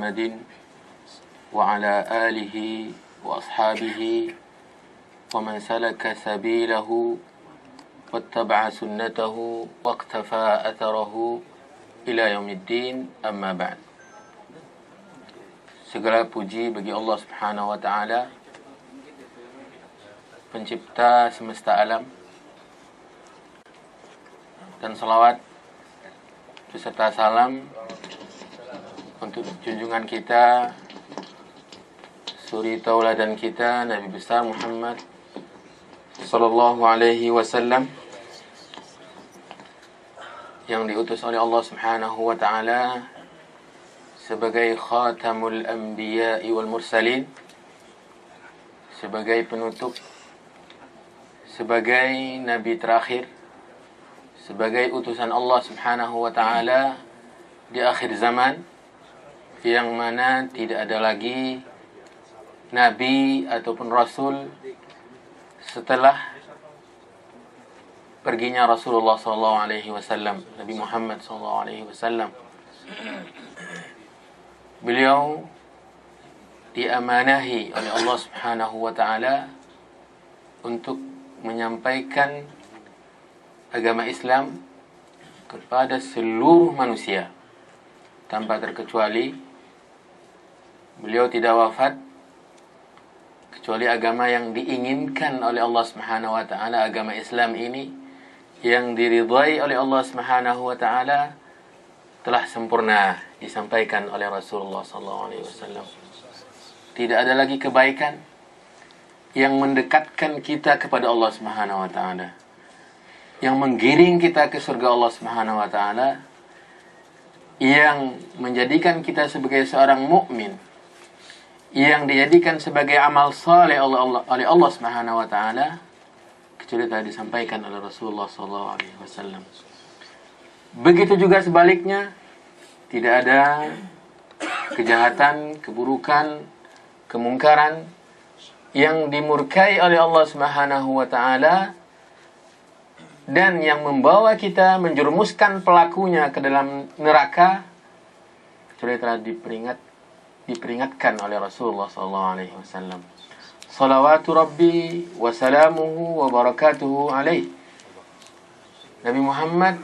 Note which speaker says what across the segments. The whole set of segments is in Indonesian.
Speaker 1: محمد وعلى آله وأصحابه ومن سلك سبيله واتبع سنته واقتفى أثره إلى يوم الدين أما بعد. Segala puji bagi Allah Subhanahu wa Ta'ala, pencipta semesta alam, dan salawat beserta salam untuk junjungan kita, suri tauladan kita, Nabi besar Muhammad sallallahu alaihi wasallam, yang diutus oleh Allah Subhanahu wa Ta'ala sebagai khatamul anbiya'i wal mursalin, sebagai penutup, sebagai nabi terakhir, sebagai utusan Allah Subhanahu wa Ta'ala di akhir zaman, yang mana tidak ada lagi nabi ataupun rasul setelah perginya Rasulullah SAW, Nabi Muhammad SAW. Beliau diamanahi oleh Allah Subhanahu wa Ta'ala untuk menyampaikan agama Islam kepada seluruh manusia tanpa terkecuali. Beliau tidak wafat kecuali agama yang diinginkan oleh Allah Subhanahu wa Ta'ala, agama Islam ini yang diridhai oleh Allah Subhanahu wa Ta'ala, telah sempurna disampaikan oleh Rasulullah SAW. Tidak ada lagi kebaikan yang mendekatkan kita kepada Allah Subhanahu wa Ta'ala, yang menggiring kita ke surga Allah Subhanahu wa Ta'ala, yang menjadikan kita sebagai seorang mukmin, yang dijadikan sebagai amal saleh oleh Allah Subhanahu wa Ta'ala, kecuali telah disampaikan oleh Rasulullah SAW. Begitu juga sebaliknya, tidak ada kejahatan, keburukan, kemungkaran yang dimurkai oleh Allah Subhanahu wa Ta'ala dan yang membawa kita menjerumuskan pelakunya ke dalam neraka, kecuali telah diperingatkan oleh Rasulullah SAW. Salawatu Rabbi wa salamuhu wa barakatuhu alaih. Nabi Muhammad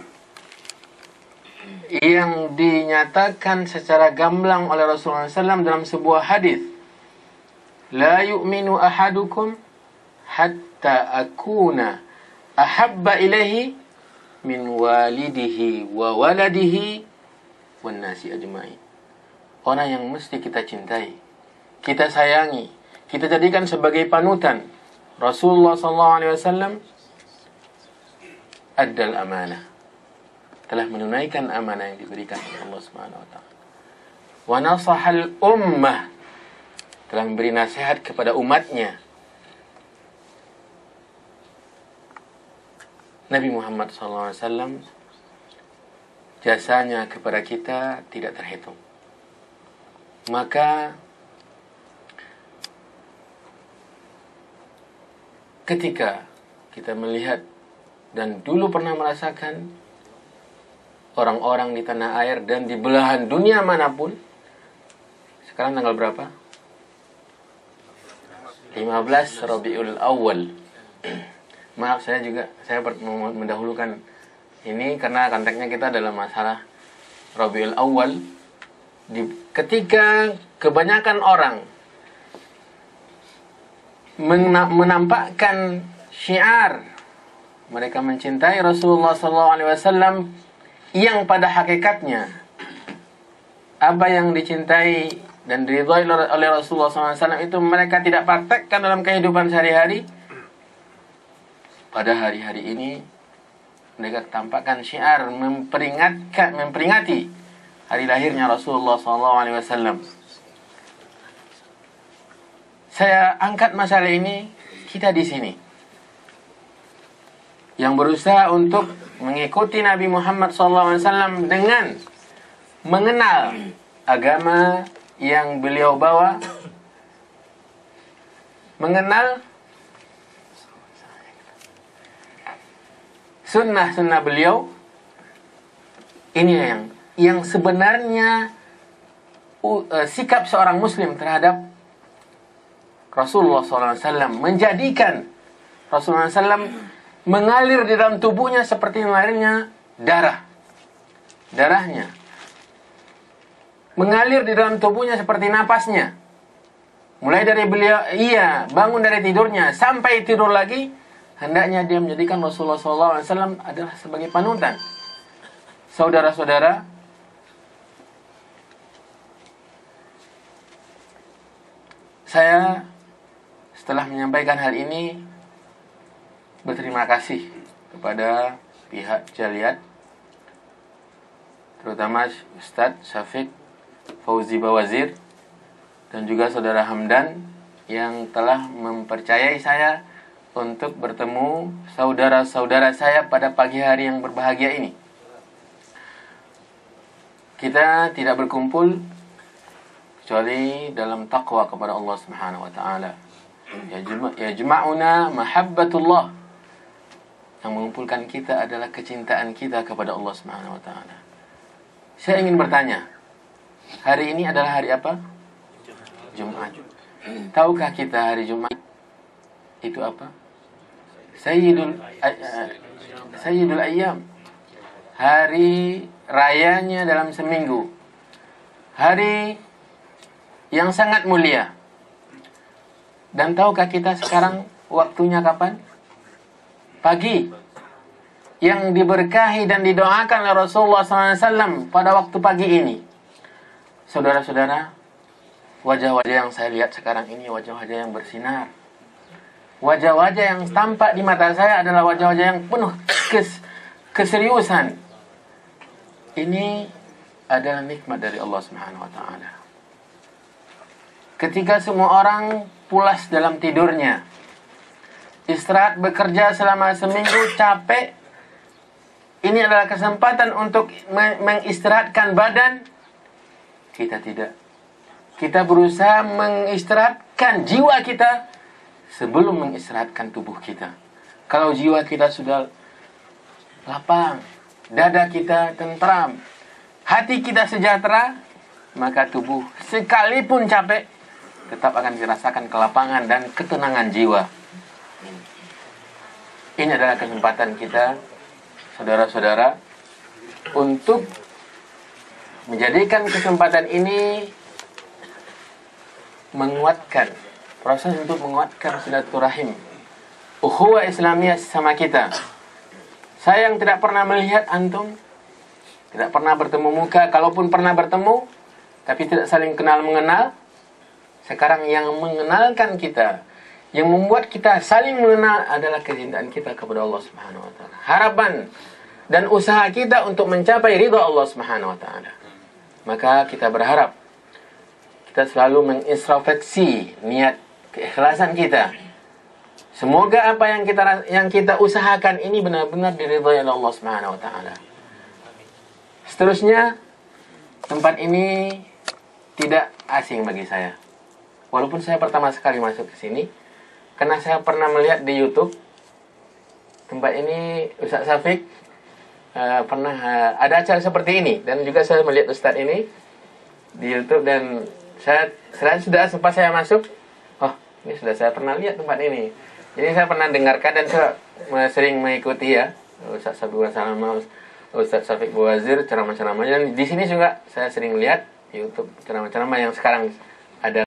Speaker 1: yang dinyatakan secara gamblang oleh Rasulullah SAW dalam sebuah hadis, la yu'minu ahadukum hatta akuna ahabba ilaihi min walidihi wa waladihi wan nasi ajma'in. Orang yang mesti kita cintai, kita sayangi, kita jadikan sebagai panutan, Rasulullah SAW addal amanah, telah menunaikan amanah yang diberikan oleh Allah Subhanahu wa Ta'ala. Wa nasahal ummah, telah memberi nasihat kepada umatnya. Nabi Muhammad SAW, jasanya kepada kita tidak terhitung. Maka ketika kita melihat dan dulu pernah merasakan orang-orang di tanah air dan di belahan dunia manapun, sekarang tanggal berapa? 15 Rabiul Awal. Maaf, saya mendahulukan ini karena konteksnya kita dalam masalah Rabiul Awal. Ketika kebanyakan orang menampakkan syiar mereka mencintai Rasulullah SAW, yang pada hakikatnya apa yang dicintai dan diridhai oleh Rasulullah SAW itu mereka tidak praktekkan dalam kehidupan sehari-hari. Pada hari-hari ini mereka tampakkan syiar memperingati hari lahirnya Rasulullah SAW. Saya angkat masalah ini, kita di sini yang berusaha untuk mengikuti Nabi Muhammad SAW dengan mengenal agama yang beliau bawa, mengenal sunnah-sunnah beliau. Ini yang sebenarnya sikap seorang muslim terhadap Rasulullah SAW, menjadikan Rasulullah SAW mengalir di dalam tubuhnya seperti mengalirnya darahnya, mengalir di dalam tubuhnya seperti napasnya. Mulai dari beliau bangun dari tidurnya sampai tidur lagi, hendaknya dia menjadikan Rasulullah SAW adalah sebagai panutan. Saudara-saudara, saya setelah menyampaikan hal ini berterima kasih kepada pihak Jaliyat, terutama Ustadz Syafiq Fauzi Bawazir dan juga Saudara Hamdan yang telah mempercayai saya untuk bertemu saudara-saudara saya pada pagi hari yang berbahagia ini. Kita tidak berkumpul kecuali dalam taqwa kepada Allah Subhanahu wa taala. Yajma'una mahabbatullah. Yang mengumpulkan kita adalah kecintaan kita kepada Allah Subhanahu wa taala. Saya ingin bertanya, hari ini adalah hari apa? Jumat. Tahukah kita hari Jumat itu apa? Sayyidul Ayyam. Hari rayanya dalam seminggu. Hari yang sangat mulia. Dan tahukah kita sekarang waktunya kapan? Pagi. Yang diberkahi dan didoakan oleh Rasulullah SAW pada waktu pagi ini. Saudara-saudara, wajah-wajah yang saya lihat sekarang ini wajah-wajah yang bersinar. Wajah-wajah yang tampak di mata saya adalah wajah-wajah yang penuh keseriusan. Ini adalah nikmat dari Allah Subhanahu wa taala. Ketika semua orang pulas dalam tidurnya, istirahat bekerja selama seminggu capek, ini adalah kesempatan untuk mengistirahatkan badan. Kita tidak. Kita berusaha mengistirahatkan jiwa kita sebelum mengistirahatkan tubuh kita. Kalau jiwa kita sudah lapang, dada kita tentram, hati kita sejahtera, maka tubuh sekalipun capek tetap akan dirasakan kelapangan dan ketenangan jiwa. Ini adalah kesempatan kita, saudara-saudara, untuk menjadikan kesempatan ini menguatkan, proses untuk menguatkan silaturahim, ukhuwah Islamiyah sama kita. Saya yang tidak pernah melihat antum, tidak pernah bertemu muka, kalaupun pernah bertemu, tapi tidak saling kenal mengenal. Sekarang yang mengenalkan kita, yang membuat kita saling mengenal adalah kecintaan kita kepada Allah Subhanahu wa taala. Harapan dan usaha kita untuk mencapai ridha Allah Subhanahu wa taala. Maka kita berharap kita selalu mengintrospeksi niat keikhlasan kita. Semoga apa yang kita usahakan ini benar-benar diridhai oleh Allah Subhanahu wa taala. Seterusnya, tempat ini tidak asing bagi saya. Walaupun saya pertama sekali masuk ke sini, karena saya pernah melihat di YouTube tempat ini Ustaz Syafiq pernah ada acara seperti ini, dan juga saya melihat Ustaz ini di YouTube, dan sudah sempat saya masuk. Oh, ini sudah saya pernah lihat tempat ini. Jadi saya pernah dengarkan dan saya sering mengikuti ya Ustaz Syafiq Bawazir ceramah-ceramahnya, dan di sini juga saya sering lihat YouTube ceramah-ceramah yang sekarang